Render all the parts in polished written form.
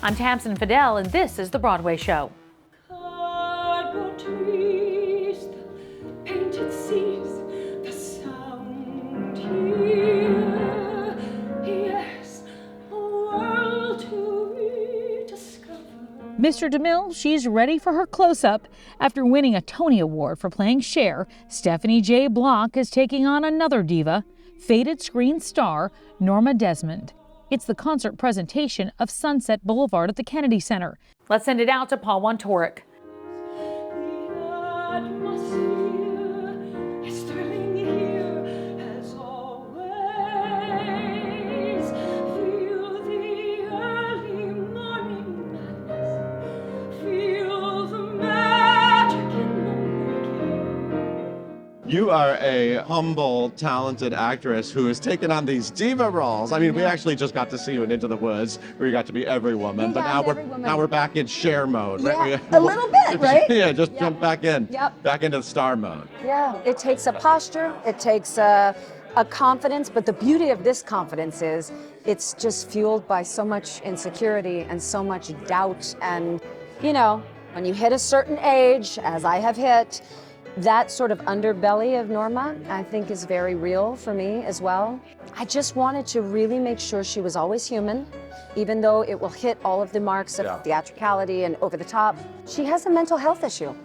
I'm Tamsin Fidel, and this is The Broadway Show. Cardboard trees, the painted seas, the sound here. Yes, a world to rediscover. Mr. DeMille, she's ready for her close-up. After winning a Tony Award for playing Cher, Stephanie J. Block is taking on another diva, faded screen star Norma Desmond. It's the concert presentation of Sunset Boulevard at the Kennedy Center. Let's send it out to Paul Wontorek. The atmosphere is thrilling here as always. Feel the early morning madness. Feel the magic in the making. You are a humble, talented actress who has taken on these diva roles. I mean, we actually just got to see you in Into the Woods, where you got to be every woman. But now we're back in Cher mode, right? Yeah, a little bit, right? Yeah, just jump back in. Yep. Back into the star mode. Yeah, it takes a posture, it takes a confidence, but the beauty of this confidence is it's just fueled by so much insecurity and so much doubt. And, you know, when you hit a certain age, as I have hit, that sort of underbelly of Norma, I think, is very real for me as well. I just wanted to really make sure she was always human, even though it will hit all of the marks of theatricality and over the top. She has a mental health issue,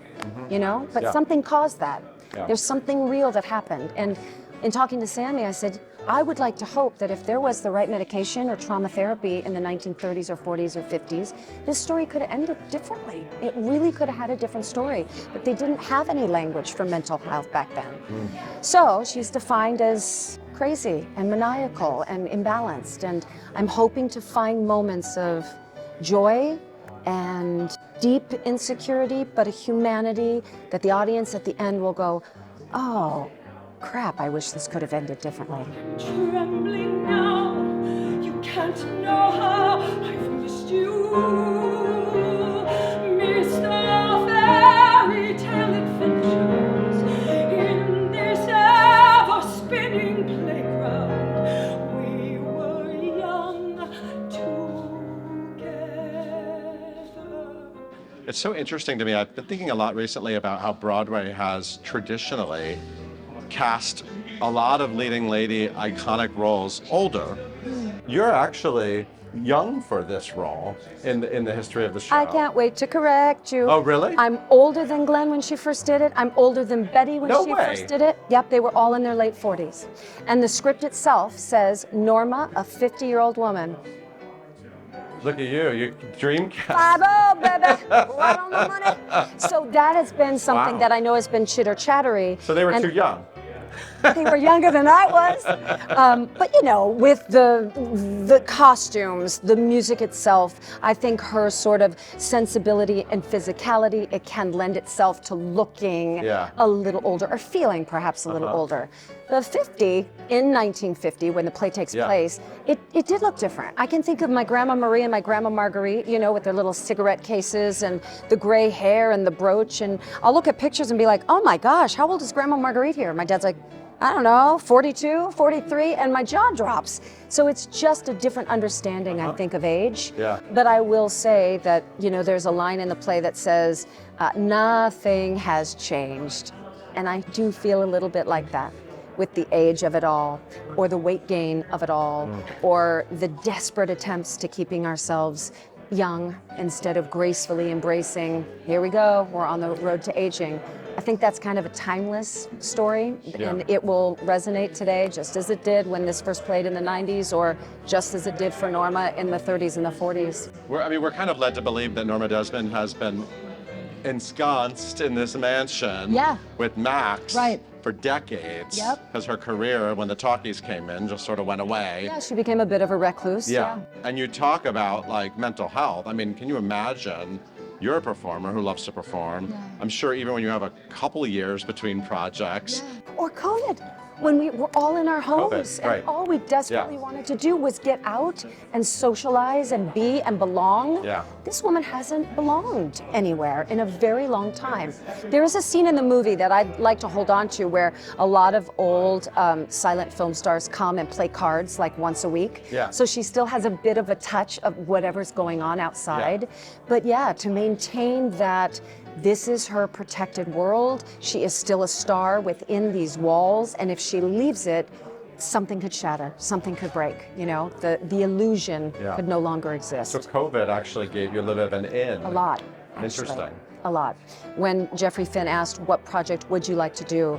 you know, but something caused that. There's something real that happened. And in talking to Sammy, I said, I would like to hope that if there was the right medication or trauma therapy in the 1930s or 40s or 50s, this story could have ended differently. It really could have had a different story, but they didn't have any language for mental health back then. So she's defined as crazy and maniacal and imbalanced, and I'm hoping to find moments of joy and deep insecurity, but a humanity that the audience at the end will go, oh, crap, I wish this could have ended differently. Trembling now, you can't know how I've missed you. Missed the fairy tale adventures in this ever-spinning playground. We were young together. It's so interesting to me. I've been thinking a lot recently about how Broadway has traditionally cast a lot of leading lady iconic roles older. You're actually young for this role in the history of the show. I can't wait to correct you. Oh, really? I'm older than Glenn when she first did it. I'm older than Betty when No she way. first did it. Yep, they were all in their late 40s. And the script itself says Norma, a 50-year-old woman. Look at you Dreamcast. 5-0, baby, right on the money. So that has been something that I know has been chitter-chattery. So they were too young. They were younger than I was. But you know, with the costumes, the music itself, I think her sort of sensibility and physicality, it can lend itself to looking a little older or feeling perhaps a little older. The 50, in 1950, when the play takes place, it did look different. I can think of my Grandma Marie and my Grandma Marguerite, you know, with their little cigarette cases and the gray hair and the brooch. And I'll look at pictures and be like, oh my gosh, how old is Grandma Marguerite here? My dad's like, I don't know, 42, 43, and my jaw drops. So it's just a different understanding, I think, of age. But I will say that, you know, there's a line in the play that says, nothing has changed. And I do feel a little bit like that with the age of it all, or the weight gain of it all, or the desperate attempts to keeping ourselves young instead of gracefully embracing, here we go, we're on the road to aging. I think that's kind of a timeless story, and it will resonate today just as it did when this first played in the 90s, or just as it did for Norma in the 30s and the 40s. We're kind of led to believe that Norma Desmond has been ensconced in this mansion with Max for decades, because her career, when the talkies came in, just sort of went away. Yeah, she became a bit of a recluse. And you talk about like mental health. I mean, can you imagine? You're a performer who loves to perform. I'm sure even when you have a couple of years between projects. Or COVID. when we were all in our homes, COVID, right. and all we desperately wanted to do was get out and socialize and be and belong. Yeah. This woman hasn't belonged anywhere in a very long time. There is a scene in the movie that I'd like to hold on to where a lot of old silent film stars come and play cards like once a week. Yeah. So she still has a bit of a touch of whatever's going on outside. Yeah. But yeah, to maintain that this is her protected world, she is still a star within these walls, and if she leaves it, something could shatter, something could break, you know, the illusion could no longer exist. So COVID actually gave you a little bit of an in. A lot. Actually. Interesting. A lot. When Jeffrey Finn asked, what project would you like to do?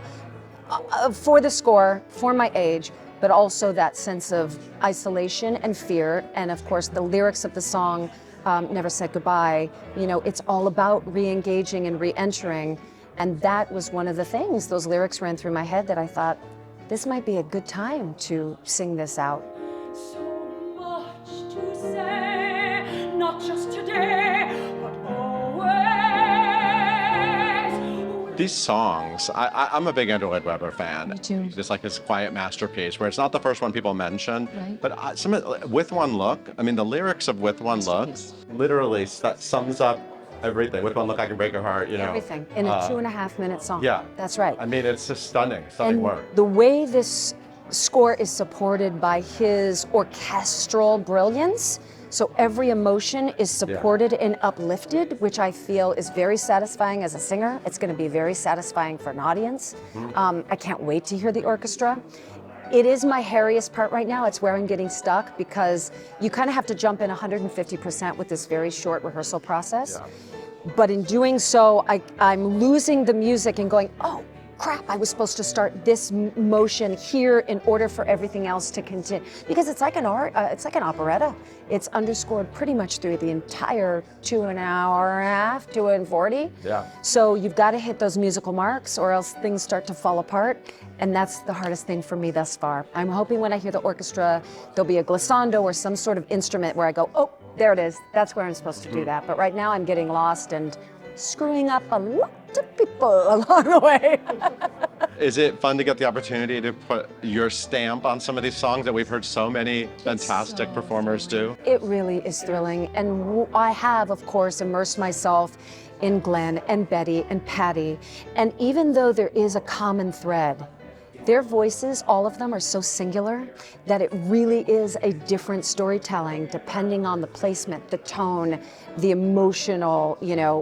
For the score, for my age, but also that sense of isolation and fear, and of course the lyrics of the song, Never Said Goodbye, you know, it's all about re-engaging and re-entering, and that was one of the things, those lyrics ran through my head that I thought, this might be a good time to sing this out. So much to say, not just today, but always. These songs, I'm a big Andrew Lloyd Webber fan. Me too. It's like his quiet masterpiece, where it's not the first one people mention, Right. but With One Look, I mean, the lyrics of With One Look literally sums up everything. With One Look, I Can Break Your Heart, you know. Everything in a 2.5-minute song. Yeah. That's right. I mean, it's just stunning And work. the way this score is supported by his orchestral brilliance, so every emotion is supported and uplifted, which I feel is very satisfying as a singer. It's going to be very satisfying for an audience. I can't wait to hear the orchestra. It is my hairiest part right now. It's where I'm getting stuck because you kind of have to jump in 150% with this very short rehearsal process. But in doing so, I'm losing the music and going, oh, crap, I was supposed to start this motion here in order for everything else to continue. Because it's like an operetta. It's underscored pretty much through the entire 2.5 hours, 2:40. Yeah. So you've got to hit those musical marks or else things start to fall apart. And that's the hardest thing for me thus far. I'm hoping when I hear the orchestra, there'll be a glissando or some sort of instrument where I go, oh, there it is. That's where I'm supposed to do that. But right now I'm getting lost and screwing up a lot of people along the way. Is it fun to get the opportunity to put your stamp on some of these songs that we've heard so many fantastic performers do? It really is thrilling. And I have, of course, immersed myself in Glenn and Betty and Patty. And even though there is a common thread, their voices, all of them, are so singular that it really is a different storytelling depending on the placement, the tone, the emotional,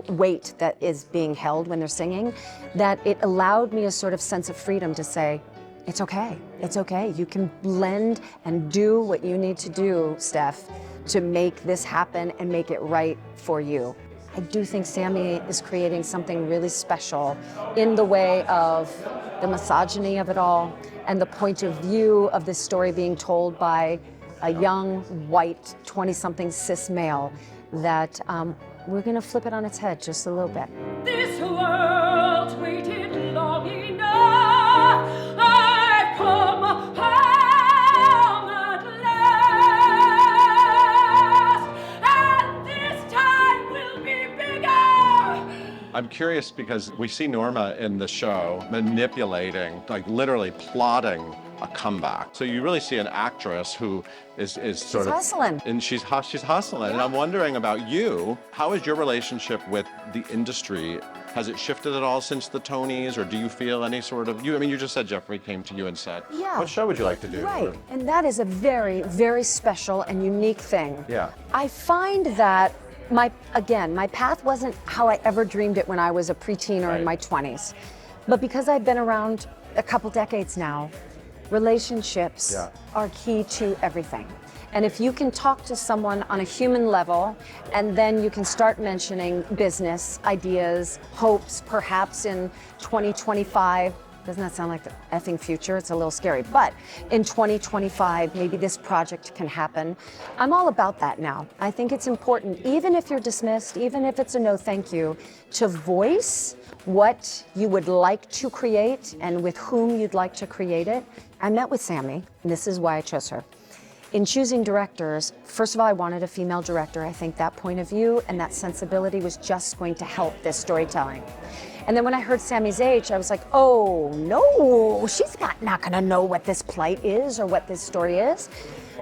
weight that is being held when they're singing, that it allowed me a sort of sense of freedom to say, it's okay. You can blend and do what you need to do, Steph, to make this happen and make it right for you. I do think Sammy is creating something really special in the way of the misogyny of it all and the point of view of this story being told by a young, white, 20-something cis male that we're gonna flip it on its head just a little bit. This world waited long enough. I've come home at last, and this time will be bigger. I'm curious because we see Norma in the show manipulating, like literally plotting a comeback. So you really see an actress who is sort of hustling. And she's hustling. Yeah. And I'm wondering about you. How is your relationship with the industry? Has it shifted at all since the Tonys, or do you feel any sort of you just said Jeffrey came to you and said, Yeah. what show would you like to do? Right, and that is a very, very special and unique thing. Yeah. I find that my path wasn't how I ever dreamed it when I was a preteen or in my 20s. But because I've been around a couple decades now, relationships are key to everything. And if you can talk to someone on a human level, and then you can start mentioning business ideas, hopes, perhaps in 2025, doesn't that sound like the effing future? It's a little scary. But in 2025, maybe this project can happen. I'm all about that now. I think it's important, even if you're dismissed, even if it's a no thank you, to voice what you would like to create and with whom you'd like to create it. I met with Sammy, and this is why I chose her. In choosing directors, first of all, I wanted a female director. I think that point of view and that sensibility was just going to help this storytelling. And then when I heard Sammy's age, I was like, oh no, she's not gonna know what this plight is or what this story is.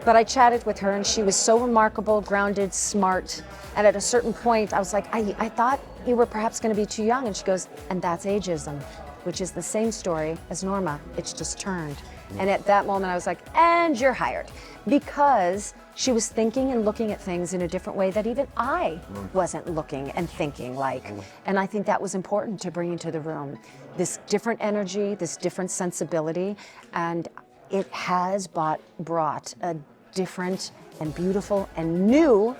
But I chatted with her and she was so remarkable, grounded, smart. And at a certain point, I was like, I thought you were perhaps gonna be too young. And she goes, and that's ageism, which is the same story as Norma. It's just turned. And at that moment, I was like, and you're hired. Because she was thinking and looking at things in a different way that even I wasn't looking and thinking like. And I think that was important to bring into the room. This different energy, this different sensibility, and it has brought a different and beautiful and new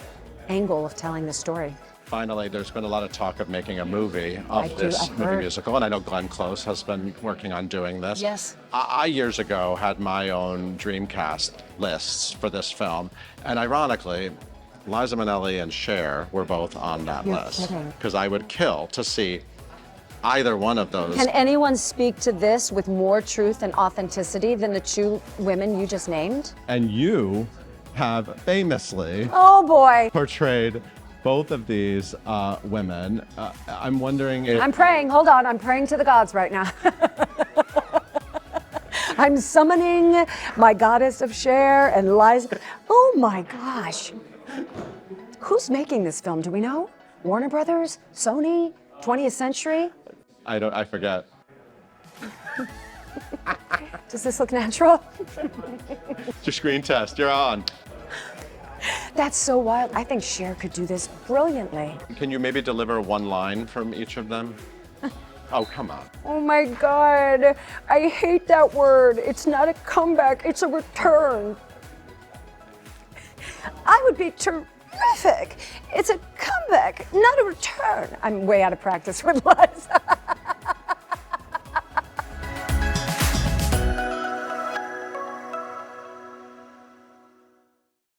angle of telling the story. Finally, there's been a lot of talk of making a movie of I've this movie heard. musical, and I know Glenn Close has been working on doing this. Yes. I years ago had my own Dreamcast lists for this film, and ironically, Liza Minnelli and Cher were both on that You're list. kidding. Because I would kill to see either one of those. Can anyone speak to this with more truth and authenticity than the two women you just named? And you have famously Oh boy. portrayed both of these women. I'm wondering if... I'm praying, hold on, I'm praying to the gods right now. I'm summoning my goddess of Cher and Liza. Oh my gosh. Who's making this film, do we know? Warner Brothers, Sony, 20th Century? I forget. Does this look natural? It's your screen test, you're on. That's so wild. I think Cher could do this brilliantly. Can you maybe deliver one line from each of them? Oh, come on. Oh my God, I hate that word. It's not a comeback, it's a return. I would be terrific. It's a comeback, not a return. I'm way out of practice with Liza.